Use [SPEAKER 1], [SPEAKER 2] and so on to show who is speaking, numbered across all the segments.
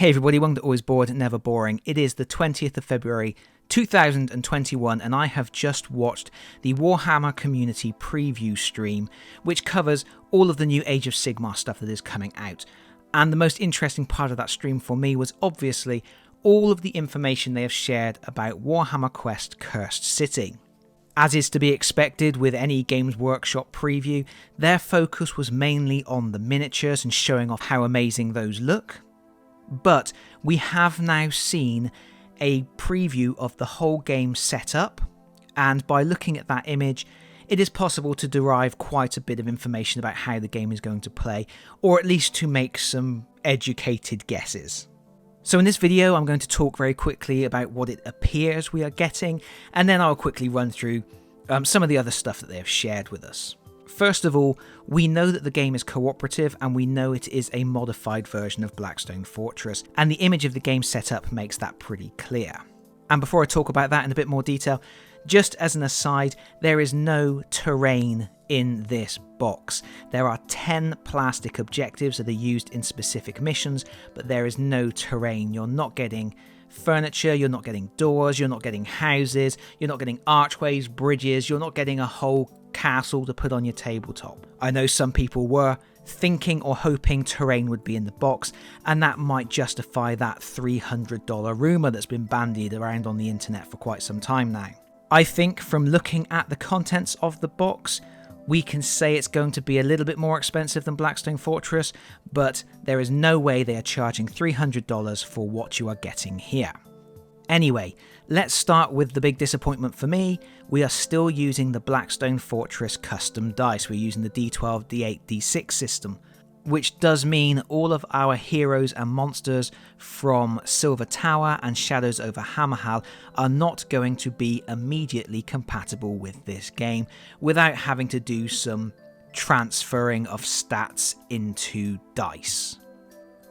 [SPEAKER 1] Hey everybody, welcome to Always Bored, Never Boring. It is the 20th of February 2021 and I have just watched the Warhammer Community Preview stream, which covers all of the new Age of Sigmar stuff that is coming out. And the most interesting part of that stream for me was obviously all of the information they have shared about Warhammer Quest Cursed City. As is to be expected with any Games Workshop preview, their focus was mainly on the miniatures and showing off how amazing those look. But we have now seen a preview of the whole game setup, and by looking at that image, it is possible to derive quite a bit of information about how the game is going to play, or at least to make some educated guesses. So in this video, I'm going to talk very quickly about what it appears we are getting, and then I'll quickly run through some of the other stuff that they have shared with us. First of all, we know that the game is cooperative and we know it is a modified version of Blackstone Fortress, and the image of the game setup makes that pretty clear. And before I talk about that in a bit more detail, just as an aside, there is no terrain in this box. There are 10 plastic objectives that are used in specific missions, but there is no terrain. You're not getting furniture, you're not getting doors, you're not getting houses, you're not getting archways, bridges, you're not getting a whole castle to put on your tabletop. I know some people were thinking or hoping terrain would be in the box, and that might justify that $300 rumour that's been bandied around on the internet for quite some time now. I think from looking at the contents of the box, we can say it's going to be a little bit more expensive than Blackstone Fortress, but there is no way they are charging $300 for what you are getting here. Anyway, let's start with the big disappointment for me. We are still using the Blackstone Fortress custom dice. We're using the D12, D8, D6 system, which does mean all of our heroes and monsters from Silver Tower and Shadows over Hammerhal are not going to be immediately compatible with this game without having to do some transferring of stats into dice.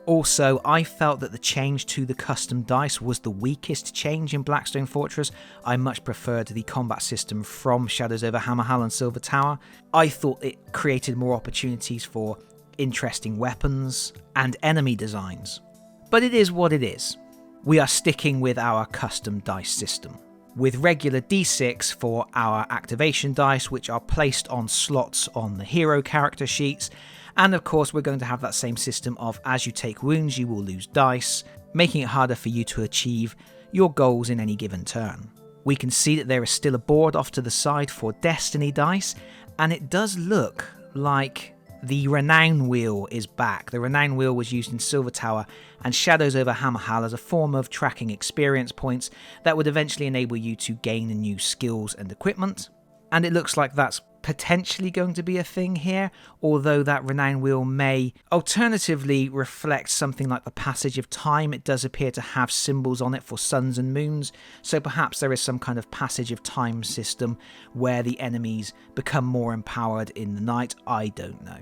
[SPEAKER 1] Also, I felt that the change to the custom dice was the weakest change in Blackstone Fortress. I much preferred the combat system from Shadows over Hammerhal and Silver Tower. I thought it created more opportunities for interesting weapons and enemy designs. But it is what it is. We are sticking with our custom dice system, with regular D6 for our activation dice, which are placed on slots on the hero character sheets. And of course, we're going to have that same system of as you take wounds, you will lose dice, making it harder for you to achieve your goals in any given turn. We can see that there is still a board off to the side for Destiny dice, and it does look like the Renown Wheel is back. The Renown Wheel was used in Silver Tower and Shadows over Hammerhal as a form of tracking experience points that would eventually enable you to gain new skills and equipment. And it looks like that's potentially going to be a thing here, although that Renown Wheel may alternatively reflect something like the passage of time. It does appear to have symbols on it for suns and moons, so perhaps there is some kind of passage of time system where the enemies become more empowered in the night. I don't know.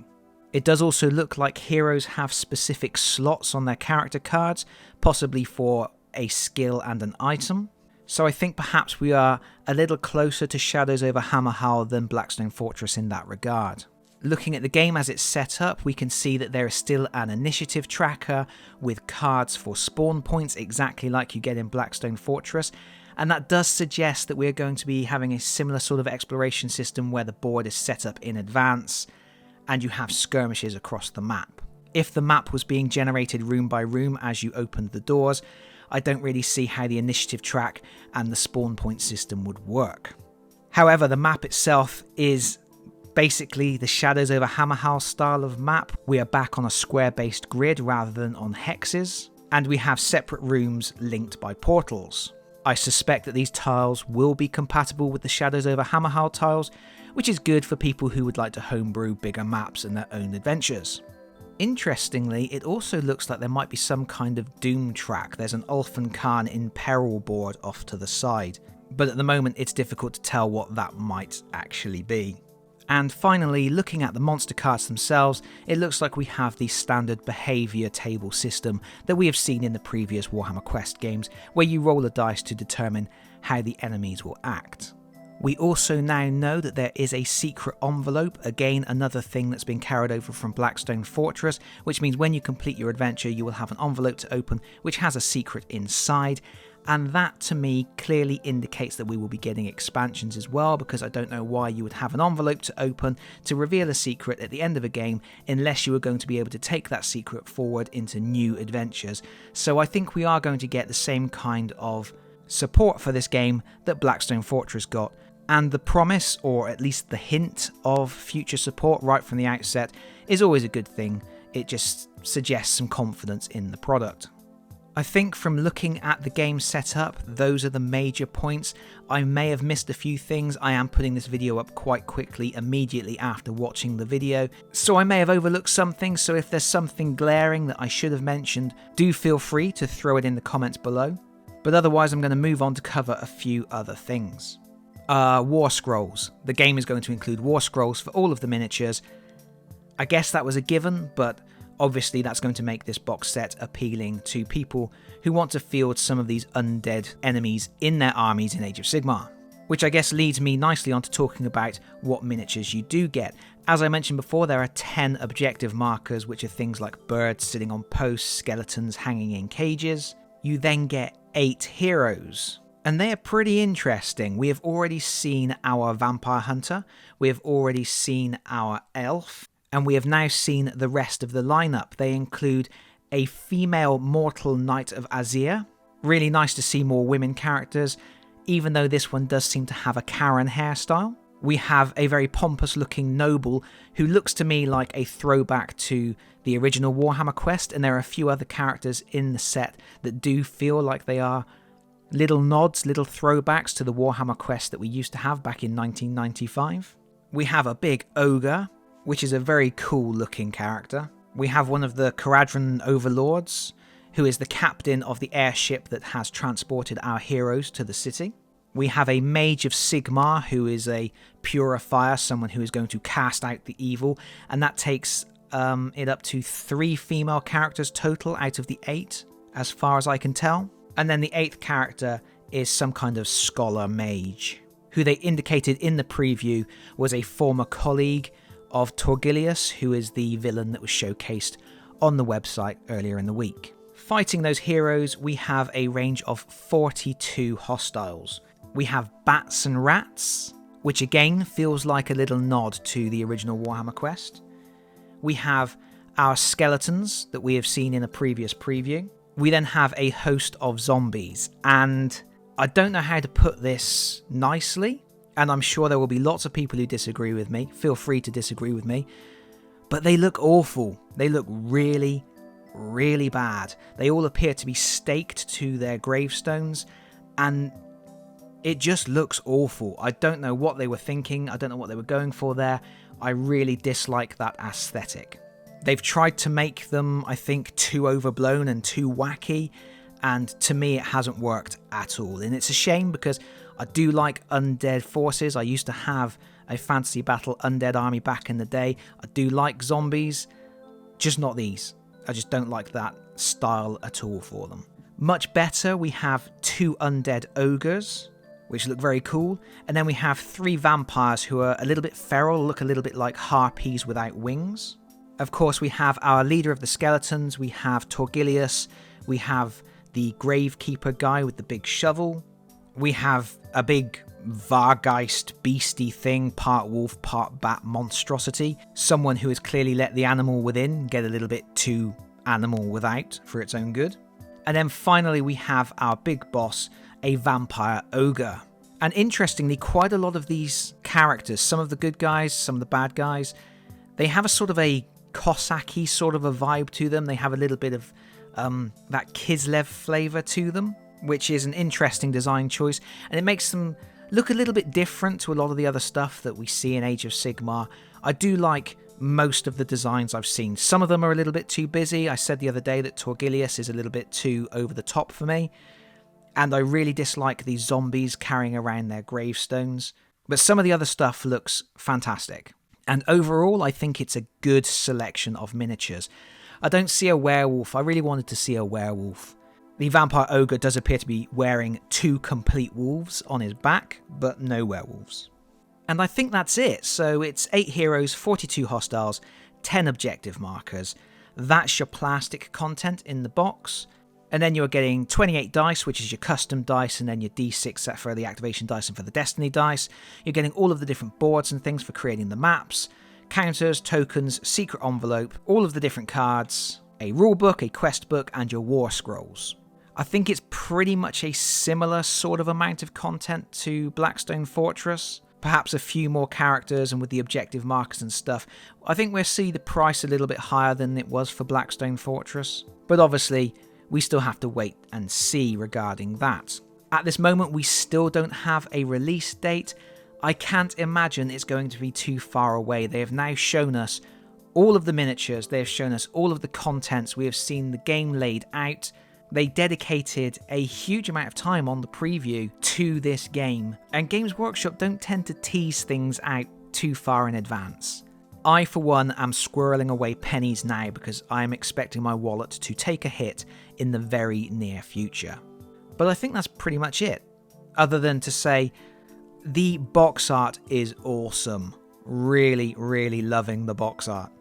[SPEAKER 1] It does also look like heroes have specific slots on their character cards, possibly for a skill and an item. So I think perhaps we are a little closer to Shadows over Hammerhal than Blackstone Fortress in that regard. Looking at the game as it's set up, we can see that there is still an initiative tracker with cards for spawn points, exactly like you get in Blackstone Fortress. And that does suggest that we're going to be having a similar sort of exploration system where the board is set up in advance and you have skirmishes across the map. If the map was being generated room by room as you opened the doors, I don't really see how the initiative track and the spawn point system would work. However, the map itself is basically the Shadows over Hammerhal style of map. We are back on a square-based grid rather than on hexes, and we have separate rooms linked by portals. I suspect that these tiles will be compatible with the Shadows over Hammerhal tiles, which is good for people who would like to homebrew bigger maps and their own adventures. Interestingly, it also looks like there might be some kind of Doom track. There's an Ulfan Khan in peril board off to the side, but at the moment it's difficult to tell what that might actually be. And finally, looking at the monster cards themselves, it looks like we have the standard behaviour table system that we have seen in the previous Warhammer Quest games, where you roll a dice to determine how the enemies will act. We also now know that there is a secret envelope, again another thing that's been carried over from Blackstone Fortress, which means when you complete your adventure you will have an envelope to open which has a secret inside, and that to me clearly indicates that we will be getting expansions as well, because I don't know why you would have an envelope to open to reveal a secret at the end of a game unless you were going to be able to take that secret forward into new adventures. So I think we are going to get the same kind of support for this game that Blackstone Fortress got, and the promise, or at least the hint of future support right from the outset, is always a good thing. It just suggests some confidence in the product. I think from looking at the game setup, those are the major points. I may have missed a few things. I am putting this video up quite quickly immediately after watching the video, so I may have overlooked something, so if there's something glaring that I should have mentioned, do feel free to throw it in the comments below. But otherwise I'm going to move on to cover a few other things. War Scrolls. The game is going to include War Scrolls for all of the miniatures. I guess that was a given, but obviously that's going to make this box set appealing to people who want to field some of these undead enemies in their armies in Age of Sigmar. Which I guess leads me nicely on to talking about what miniatures you do get. As I mentioned before, there are 10 objective markers, which are things like birds sitting on posts, skeletons hanging in cages. You then get 8 heroes, and they are pretty interesting. We have already seen our vampire hunter, we have already seen our elf, and we have now seen the rest of the lineup. They include a female mortal knight of Azir. Really nice to see more women characters, even though this one does seem to have a Karen hairstyle. We have a very pompous looking noble who looks to me like a throwback to the original Warhammer Quest, and there are a few other characters in the set that do feel like they are little nods, little throwbacks to the Warhammer Quest that we used to have back in 1995. We have a big ogre, which is a very cool looking character. We have one of the Caradhran overlords, who is the captain of the airship that has transported our heroes to the city. We have a Mage of Sigmar, who is a purifier, someone who is going to cast out the evil, and that takes it up to 3 female characters total out of the 8, as far as I can tell. And then the 8th character is some kind of scholar mage, who they indicated in the preview was a former colleague of Torgilius, who is the villain that was showcased on the website earlier in the week. Fighting those heroes, we have a range of 42 hostiles. We have bats and rats, which again feels like a little nod to the original Warhammer Quest. We have our skeletons that we have seen in a previous preview. We then have a host of zombies, and I don't know how to put this nicely, and I'm sure there will be lots of people who disagree with me. Feel free to disagree with me, but they look awful. They look really, really bad. They all appear to be staked to their gravestones, and it just looks awful. I don't know what they were thinking. I don't know what they were going for there. I really dislike that aesthetic. They've tried to make them, I think, too overblown and too wacky, and to me it hasn't worked at all. And it's a shame because I do like undead forces. I used to have a Fantasy Battle undead army back in the day. I do like zombies, just not these. I just don't like that style at all for them. Much better, we have 2 undead ogres, which look very cool. And then we have 3 vampires who are a little bit feral, look a little bit like harpies without wings. Of course, we have our leader of the skeletons, we have Torgilius, we have the Gravekeeper guy with the big shovel, we have a big Vargeist beastie thing, part wolf, part bat monstrosity, someone who has clearly let the animal within get a little bit too animal without for its own good. And then finally we have our big boss, a vampire ogre. And interestingly, quite a lot of these characters, some of the good guys, some of the bad guys, they have a sort of a Cossack-y sort of a vibe to them. They have a little bit of that Kislev flavour to them, which is an interesting design choice, and it makes them look a little bit different to a lot of the other stuff that we see in Age of Sigmar. I do like most of the designs I've seen. Some of them are a little bit too busy. I said the other day that Torgilius is a little bit too over the top for me, and I really dislike these zombies carrying around their gravestones, but some of the other stuff looks fantastic. And overall, I think it's a good selection of miniatures. I don't see a werewolf. I really wanted to see a werewolf. The vampire ogre does appear to be wearing 2 complete wolves on his back, but no werewolves. And I think that's it. So it's 8 heroes, 42 hostiles, 10 objective markers. That's your plastic content in the box. And then you're getting 28 dice, which is your custom dice, and then your D6 set for the activation dice and for the destiny dice. You're getting all of the different boards and things for creating the maps, counters, tokens, secret envelope, all of the different cards, a rulebook, a quest book, and your war scrolls. I think it's pretty much a similar sort of amount of content to Blackstone Fortress. Perhaps a few more characters and with the objective markers and stuff. I think we'll see the price a little bit higher than it was for Blackstone Fortress. But obviously, we still have to wait and see regarding that. At this moment, we still don't have a release date. I can't imagine it's going to be too far away. They have now shown us all of the miniatures. They have shown us all of the contents. We have seen the game laid out. They dedicated a huge amount of time on the preview to this game, and Games Workshop don't tend to tease things out too far in advance. I, for one, am squirreling away pennies now because I am expecting my wallet to take a hit in the very near future. But I think that's pretty much it, other than to say the box art is awesome. Really, really loving the box art.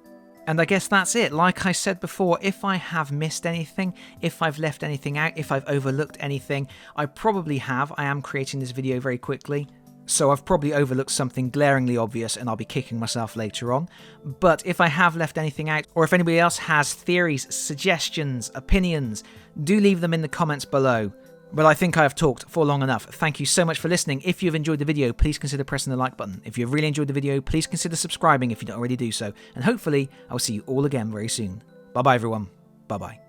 [SPEAKER 1] And I guess that's it. Like I said before, if I have missed anything, if I've left anything out, if I've overlooked anything, I probably have. I am creating this video very quickly, so I've probably overlooked something glaringly obvious and I'll be kicking myself later on. But if I have left anything out, or if anybody else has theories, suggestions, opinions, do leave them in the comments below. But I think I have talked for long enough. Thank you so much for listening. If you've enjoyed the video, please consider pressing the like button. If you've really enjoyed the video, please consider subscribing if you don't already do so. And hopefully, I'll see you all again very soon. Bye-bye, everyone. Bye-bye.